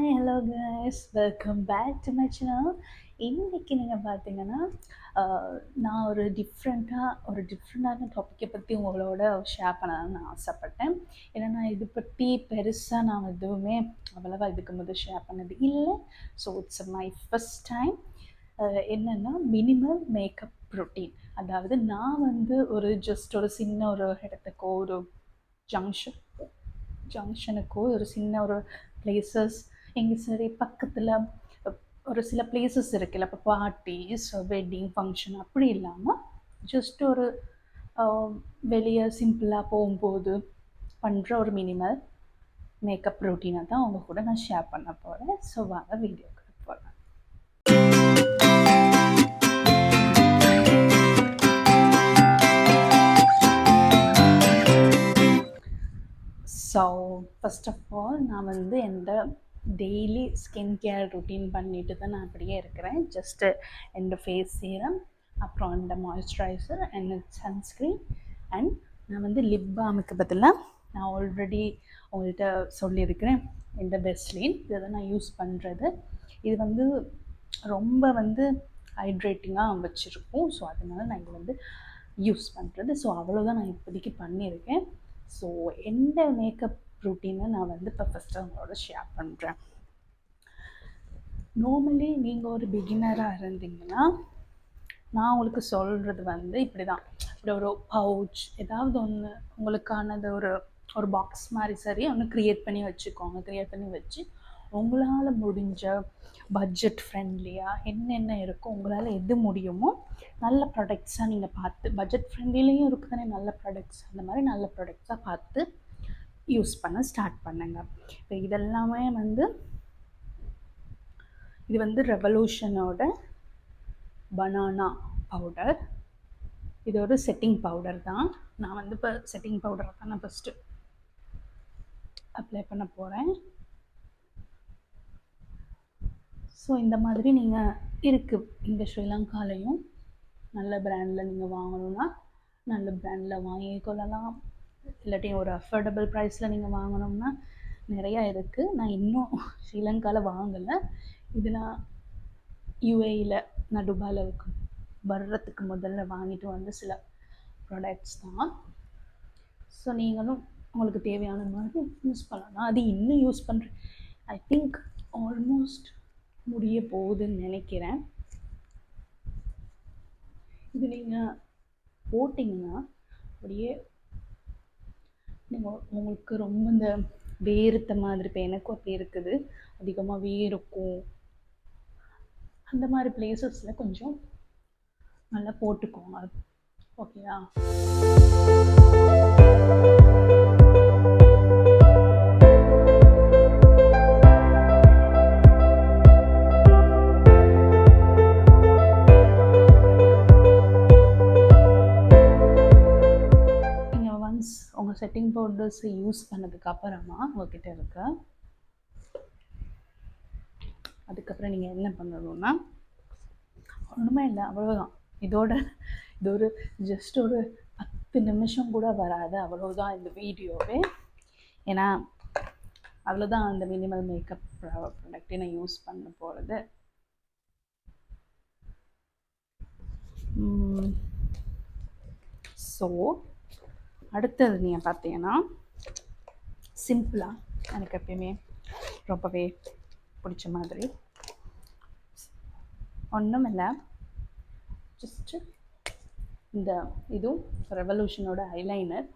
Hi hello guys, welcome back to my channel. இன்றைக்கி நீங்கள் பார்த்தீங்கன்னா நான் ஒரு டிஃப்ரெண்ட்டான டாப்பிக்கை பற்றி உங்களோட ஷேர் பண்ணணும்னு நான் ஆசைப்பட்டேன். ஏன்னா நான் இது பற்றி பெருசாக நான் எதுவுமே அவ்வளவா இதுக்கு முதல் ஷேர் பண்ணது இல்லை. So it's my first time. என்னென்னா மினிமல் மேக்கப் ரொட்டீன். அதாவது நான் வந்து ஒரு சின்ன ஒரு இடத்துக்கோ ஒரு ஜங்ஷனுக்கோ ஒரு சின்ன ஒரு பிளேசஸ் எங்கே சரி பக்கத்தில் ஒரு சில பிளேசஸ் இருக்குல்ல, இப்போ பார்ட்டிஸ் வெட்டிங் ஃபங்க்ஷன் அப்படி இல்லாமல் ஜஸ்ட் ஒரு வெளியே சிம்பிளாக போகும்போது பண்ணுற ஒரு மினிமல் மேக்கப் ரொட்டீனை தான் அவங்க கூட நான் ஷேர் பண்ண போகிறேன். ஸோ வாங்க வீடியோக்கு போகலாம். ஸோ ஃபஸ்ட் ஆஃப் ஆல் நான் வந்து எந்த டெய்லி ஸ்கின் கேர் ரொட்டீன் பண்ணிட்டு தான் நான் அப்படியே இருக்கிறேன். ஜஸ்ட்டு என்னோடய ஃபேஸ் சீரம், அப்புறம் இந்த மாய்ஸ்சரைசர் அண்ட் சன்ஸ்க்ரீன், அண்ட் நான் வந்து லிப் பாமுக்கு பதிலாக நான் ஆல்ரெடி உங்கள்கிட்ட சொல்லியிருக்கிறேன் இந்த வெஸ்லின். இதை தான் நான் யூஸ் பண்ணுறது. இது வந்து ரொம்ப வந்து ஹைட்ரேட்டிங்காக வச்சுருக்கோம். ஸோ அதனால நான் இது வந்து யூஸ் பண்ணுறது. ஸோ அவ்வளோதான் நான் இப்போதைக்கு பண்ணியிருக்கேன். ஸோ எந்த மேக்கப் ரொட்டீனை நான் வந்து இப்போ ஃபஸ்ட்டு அவங்களோட ஷேர் பண்ணுறேன். நார்மலி நீங்கள் ஒரு பிகினராக இருந்தீங்கன்னா நான் உங்களுக்கு சொல்கிறது வந்து இப்படி தான். இப்படி ஒரு பவுச் ஏதாவது ஒன்று உங்களுக்கானது ஒரு பாக்ஸ் மாதிரி சரி ஒன்று க்ரியேட் பண்ணி வச்சுக்கோங்க. க்ரியேட் பண்ணி வச்சு உங்களால் முடிஞ்ச பட்ஜெட் ஃப்ரெண்ட்லியாக என்னென்ன இருக்கோ, உங்களால் எது முடியுமோ நல்ல ப்ராடக்ட்ஸாக நீங்கள் பார்த்து, பட்ஜெட் ஃப்ரெண்ட்லிலையும் இருக்குதானே நல்ல ப்ராடக்ட்ஸ், அந்த மாதிரி நல்ல ப்ராடக்ட்ஸாக பார்த்து யூஸ் பண்ண ஸ்டார்ட் பண்ணுங்கள். இப்போ இதெல்லாமே வந்து இது வந்து ரெவல்யூஷனோட பனானா பவுடர். இது ஒரு செட்டிங் பவுடர் தான். நான் வந்து இப்போ செட்டிங் பவுடரை தான் நான் ஃபஸ்ட்டு அப்ளை பண்ண போகிறேன். ஸோ இந்த மாதிரி நீங்கள் இருக்குது இங்கே ஸ்ரீலங்காலையும் நல்ல பிராண்டில் நீங்கள் வாங்கணுன்னா நல்ல பிராண்டில் வாங்கிக்கொள்ளலாம். இல்லாட்டி ஒரு அஃபோர்டபுள் ப்ரைஸில் நீங்கள் வாங்கணும்னா நிறையா இருக்குது. நான் இன்னும் ஸ்ரீலங்காவில் வாங்கலை. இது நான் யூஏயில் நான் துபாயில் வர்றதுக்கு முதல்ல வாங்கிட்டு வந்து சில ப்ராடக்ட்ஸ் தான். ஸோ நீங்களும் உங்களுக்கு தேவையான மாதிரி யூஸ் பண்ணலாம். அது இன்னும் யூஸ் பண்ணுறேன். ஐ திங்க் ஆல்மோஸ்ட் முடிய போகுதுன்னு நினைக்கிறேன். இது நீங்கள் போட்டிங்கன்னா அப்படியே நீங்கள் உங்களுக்கு ரொம்ப இந்த வேர்த்த மாதிரி, இப்போ எனக்கும் அப்படி இருக்குது, அதிகமாக வேர்க்கும் அந்த மாதிரி பிளேசஸில் கொஞ்சம் நல்லா போட்டுக்கோங்க. ஓகேவா? உங்கள் செட்டிங் பவுடர்ஸை யூஸ் பண்ணதுக்கு அப்புறமா உங்கள்கிட்ட இருக்க, அதுக்கப்புறம் நீங்கள் என்ன பண்ணணும்னா ஒன்றுமே இல்லை, அவ்வளோதான். இது ஒரு ஜஸ்ட் ஒரு 10 நிமிஷம் கூட வராது, அவ்வளோதான் இந்த வீடியோவே. ஏன்னா அவ்வளோதான் அந்த மினிமல் மேக்கப் ப்ராடக்ட்டை நான் யூஸ் பண்ண போகிறது. ஸோ அடுத்தது நீங்கள் பார்த்தீங்கன்னா சிம்பிளாக எனக்கு எப்பயுமே ரொம்பவே பிடிச்ச மாதிரி ஒன்றும் இல்லை, ஜஸ்ட்டு இதுவும் ரெவல்யூஷனோட ஐலைனர்.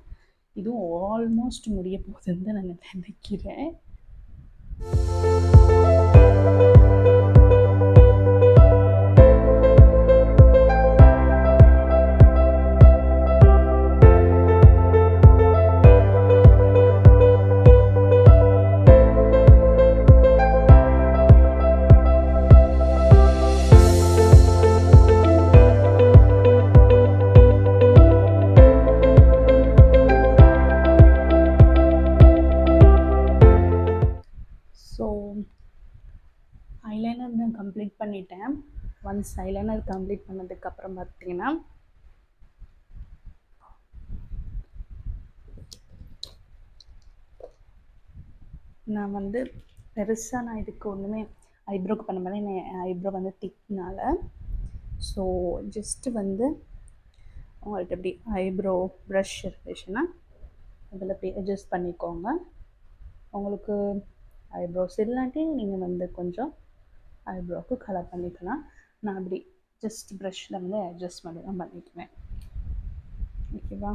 இதுவும் ஆல்மோஸ்ட் முடிய போகுதுன்னு தான் நான் நினைக்கிறேன். ஐலைனர் நான் கம்ப்ளீட் பண்ணிட்டேன். ஒன்ஸ் ஐலைனர் கம்ப்ளீட் பண்ணதுக்கப்புறம் பார்த்தீங்கன்னா நான் வந்து பெருசாக நான் இதுக்கு ஒன்றுமே ஐப்ரோக்கு பண்ண மாட்டேன். என் ஐப்ரோ வந்து திக்னால. ஸோ ஜஸ்ட்டு வந்து உங்கள்கிட்ட இப்படி ஐப்ரோ ப்ரஷ் இருந்துச்சுன்னா அதில் போய் அட்ஜஸ்ட் பண்ணிக்கோங்க. உங்களுக்கு ஐப்ரோஸ் இல்லாட்டி நீங்கள் வந்து கொஞ்சம் ஐப்ரோவுக்கு கலர் பண்ணிக்கலாம். நான் அப்படி ஜஸ்ட் ப்ரஷ்ஷில் வந்து அட்ஜஸ்ட் பண்ணி தான் பண்ணிக்குவேன். ஓகேவா?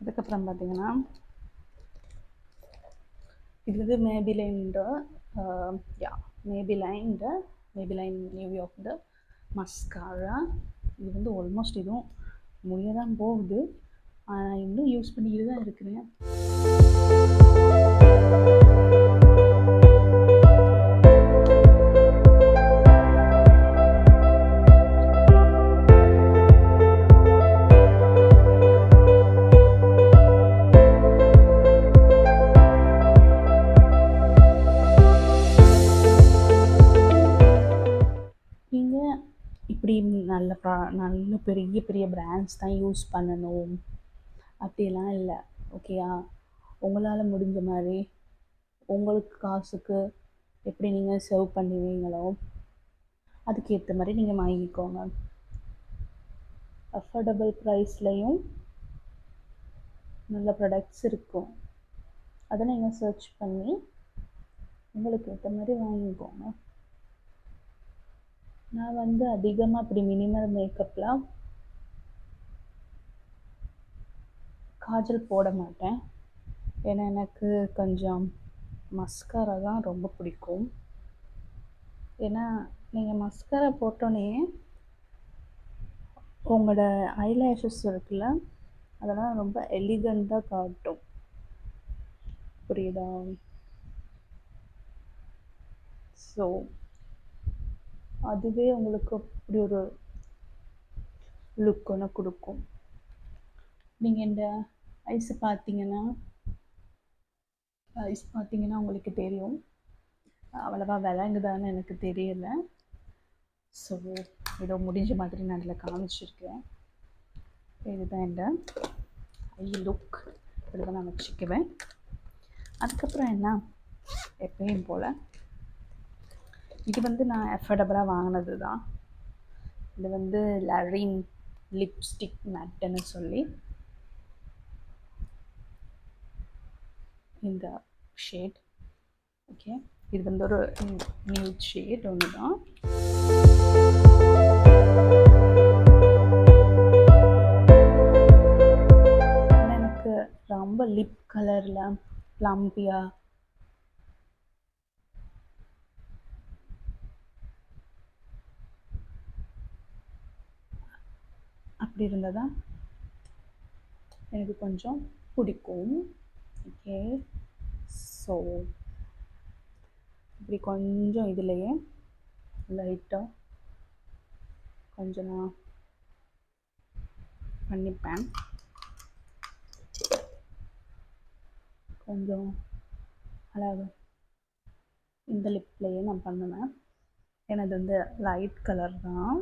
அதுக்கப்புறம் பார்த்தீங்கன்னா இது வந்து மேபிலைன் நியூயார்க் மஸ்காரா. இது வந்து ஆல்மோஸ்ட் இதுவும் முடிய தான் போகுது. இன்னும் யூஸ் பண்ணிக்கிட்டு தான் இருக்கிறேன். இப்படி நல்ல பெரிய பெரிய பிராண்ட்ஸ் தான் யூஸ் பண்ணணும் அப்படிலாம் இல்லை. ஓகேயா? உங்களால் முடிஞ்ச மாதிரி உங்களுக்கு காசுக்கு எப்படி நீங்கள் சேவ் பண்ணுவீங்களோ அதுக்கேற்ற மாதிரி நீங்கள் வாங்கிக்கோங்க. அஃபோர்டபுள் ப்ரைஸ்லையும் நல்ல ப்ராடக்ட்ஸ் இருக்கும். அதை நீங்கள் சர்ச் பண்ணி உங்களுக்கு ஏற்ற மாதிரி வாங்கிக்கோங்க. நான் வந்து அதிகமாக அப்படி மினிமல் மேக்கப்லாம் காஜல் போட மாட்டேன். ஏன்னா எனக்கு கொஞ்சம் மஸ்காரா தான் ரொம்ப பிடிக்கும். ஏன்னா நீங்கள் மஸ்காரா போட்டோன்னே உங்களோட ஐலேஷஸ் இருக்குல்ல, அதெல்லாம் ரொம்ப எலிகண்ட்டாக காட்டும். புரியுதா? ஸோ அதுவே உங்களுக்கு அப்படி ஒரு லுக் ஒன்று கொடுக்கும். நீங்கள் இந்த ஐஸ் பார்த்தீங்கன்னா உங்களுக்கு தெரியும். அவ்வளவா விளங்குதான்னு எனக்கு தெரியல. ஸோ ஏதோ முடிஞ்ச மாதிரி நான் அதில் காமிச்சிருக்கேன். இதுதான் இந்த ஐ லுக். இப்படி தான் நான் வச்சுக்குவேன். அதுக்கப்புறம் என்ன, எப்பயும் போல் இது வந்து நான் அஃபோர்டபுளாக வாங்கினது தான். இது வந்து லரின் லிப்ஸ்டிக் மேட்டுன்னு சொல்லி இந்த ஷேட். ஓகே, இது வந்து ஒரு நியூட் ஷேட் ஒன்று தான். எனக்கு ரொம்ப லிப் கலரில் ப்ளம்பியா அப்படி இருந்தால் தான் எனக்கு கொஞ்சம் பிடிக்கும். ஓகே, ஸோ இப்படி கொஞ்சம் இதுலேயே லைட்டாக கொஞ்சம் நான் பண்ணிப்பேன். கொஞ்சம் அழகாக இந்த லிப்லேயே நான் பண்ணுவேன். ஏன்னா இது வந்து லைட் கலர் தான்.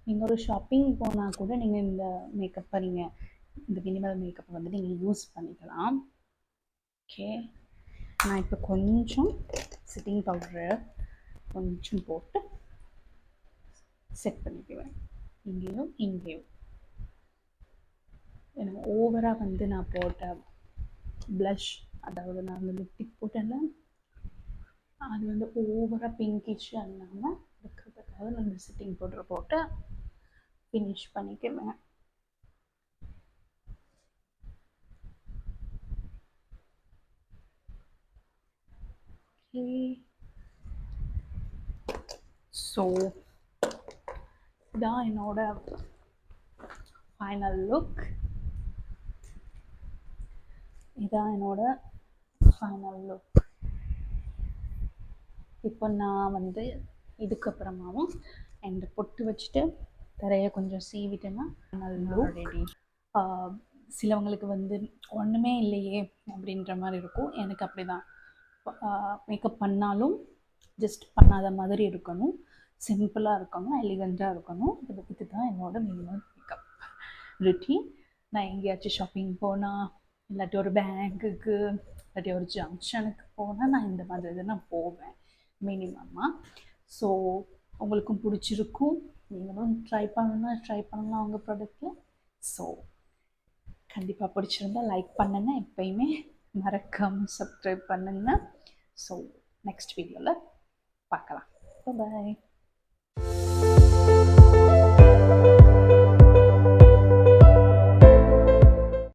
நீங்கள் ஒரு ஷாப்பிங் போனால் கூட நீங்கள் இந்த மேக்கப்பை இந்த மினிமல் மேக்கப்பை வந்து நீங்கள் யூஸ் பண்ணிக்கலாம். ஓகே, நான் இப்போ கொஞ்சம் செட்டிங் பவுடரை கொஞ்சம் போட்டு செட் பண்ணிக்குவேன். இங்கேயும் எனக்கு ஓவராக வந்து நான் போட்ட ப்ளஷ், அதாவது நான் வந்து லிப்டிக் போட்டேன்ல, அது வந்து ஓவராக பிங்கிஷ் இல்லாமல் இருக்கிறதுக்காக நான் இந்த செட்டிங் பவுடரை போட்டு ஃபினிஷ் பண்ணிக்குவேன். ஓகே, ஸோ இதான் என்னோட ஃபைனல் லுக். இப்போ நான் வந்து இதுக்கப்புறமாவும் இந்த பொட்டு வச்சுட்டு தரையை கொஞ்சம் சீவிட்டேன்னா நல்லா ரெடி. சிலவங்களுக்கு வந்து ஒன்றுமே இல்லையே அப்படின்ற மாதிரி இருக்கும். எனக்கு அப்படி தான். மேக்கப் பண்ணாலும் ஜஸ்ட் பண்ணாத மாதிரி இருக்கணும், சிம்பிளாக இருக்கணும், எலிகண்ட்டாக இருக்கணும். இதை பற்றி தான் என்னோடய மினிமம் மேக்கப் ரொட்டீன். நான் எங்கேயாச்சும் ஷாப்பிங் போனால், இல்லாட்டி ஒரு பேங்குக்கு, இல்லாட்டி ஒரு ஜங்ஷனுக்கு போனால் நான் இந்த மாதிரி தான் நான் போவேன் மினிமமாக. ஸோ உங்களுக்கும் பிடிச்சிருக்கும், நீங்களும் ட்ரை பண்ணலாம் உங்கள் ப்ராடக்ட்டில். ஸோ கண்டிப்பாக பிடிச்சிருந்தா லைக் பண்ணுங்கள், எப்பயுமே மறக்காமல் சப்ஸ்கிரைப் பண்ணுங்கள். ஸோ நெக்ஸ்ட் வீடியோவில் பார்க்கலாம். பாய்.